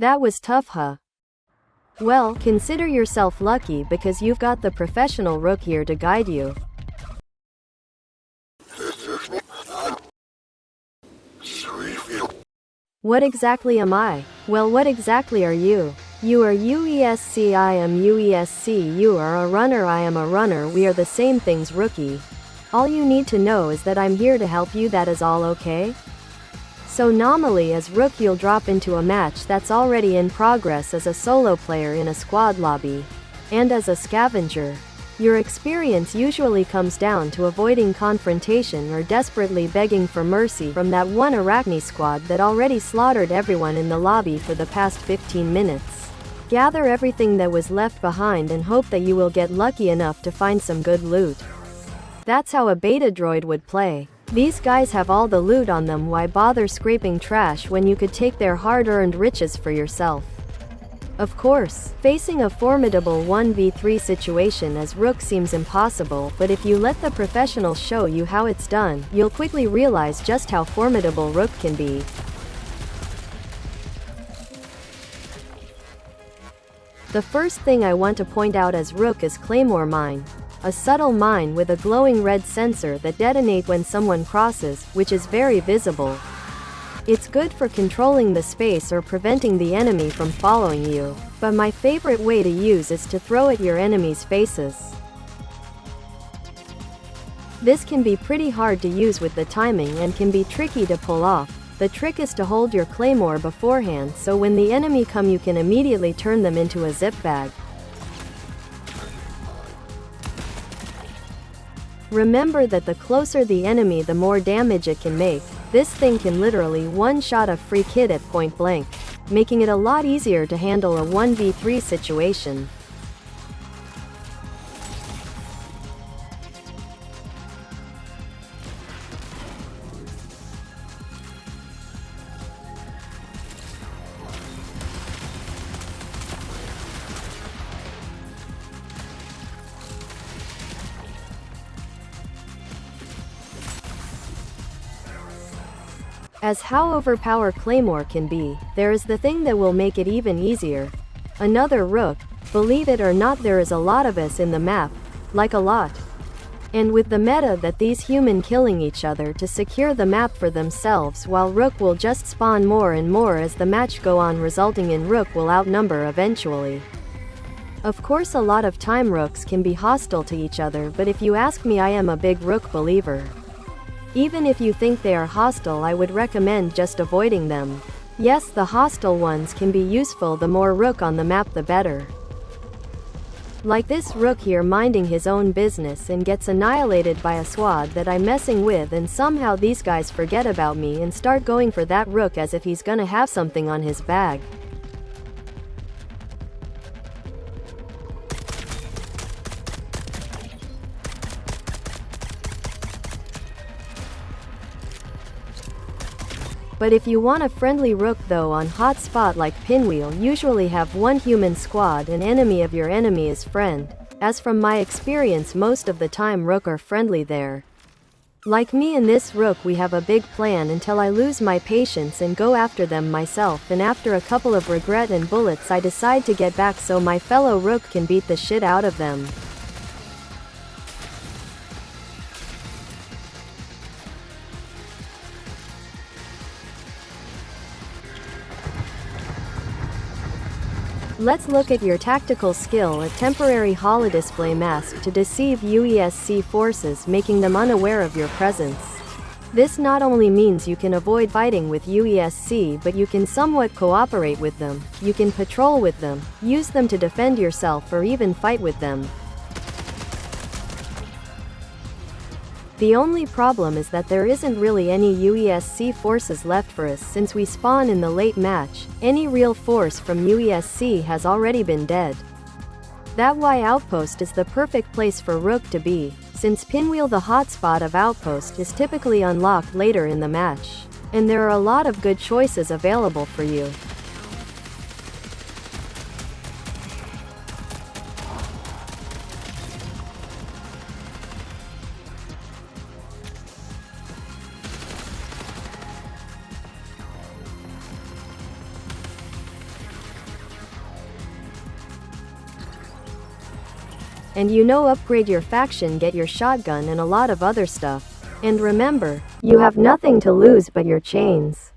That was tough, huh? Well, consider yourself lucky because you've got the professional Rook here to guide you. What exactly am I? Well, what exactly are you? You are UESC, I am UESC, you are a runner, I am a runner, we are the same things, rookie. All you need to know is that I'm here to help you, that is all, okay? So normally as Rook you'll drop into a match that's already in progress as a solo player in a squad lobby. And as a scavenger, your experience usually comes down to avoiding confrontation or desperately begging for mercy from that one Arachne squad that already slaughtered everyone in the lobby for the past 15 minutes. Gather everything that was left behind and hope that you will get lucky enough to find some good loot. That's how a beta droid would play. These guys have all the loot on them, why bother scraping trash when you could take their hard-earned riches for yourself? Of course, facing a formidable 1v3 situation as Rook seems impossible, but if you let the professionals show you how it's done, you'll quickly realize just how formidable Rook can be. The first thing I want to point out as Rook is Claymore Mine. A subtle mine with a glowing red sensor that detonates when someone crosses, which is very visible. It's good for controlling the space or preventing the enemy from following you, but my favorite way to use is to throw at your enemies' faces. This can be pretty hard to use with the timing and can be tricky to pull off. The trick is to hold your claymore beforehand so when the enemy come you can immediately turn them into a zip bag. Remember that the closer the enemy the more damage it can make. This thing can literally one-shot a free kid at point blank, making it a lot easier to handle a 1v3 situation. As how overpowered Claymore can be, there is the thing that will make it even easier. Another Rook. Believe it or not, there is a lot of us in the map. Like a lot. And with the meta that these human killing each other to secure the map for themselves, while Rook will just spawn more and more as the match go on, resulting in Rook will outnumber eventually. Of course a lot of time Rooks can be hostile to each other, but if you ask me, I am a big Rook believer. Even if you think they are hostile, I would recommend just avoiding them. Yes, the hostile ones can be useful, the more Rook on the map the better. Like this Rook here minding his own business and gets annihilated by a squad that I'm messing with, and somehow these guys forget about me and start going for that Rook as if he's gonna have something on his bag. But if you want a friendly Rook though on hot spot like Pinwheel, usually have one human squad and enemy of your enemy is friend. As from my experience, most of the time Rook are friendly there. Like me and this Rook, we have a big plan until I lose my patience and go after them myself, and after a couple of regret and bullets I decide to get back so my fellow Rook can beat the shit out of them. Let's look at your tactical skill, a temporary holodisplay mask to deceive UESC forces, making them unaware of your presence. This not only means you can avoid fighting with UESC, but you can somewhat cooperate with them, you can patrol with them, use them to defend yourself, or even fight with them. The only problem is that there isn't really any UESC forces left for us since we spawn in the late match. Any real force from UESC has already been dead. That why Outpost is the perfect place for Rook to be, since Pinwheel, the hotspot of Outpost, is typically unlocked later in the match. And there are a lot of good choices available for you. And upgrade your faction, get your shotgun and a lot of other stuff. And remember, you have nothing to lose but your chains.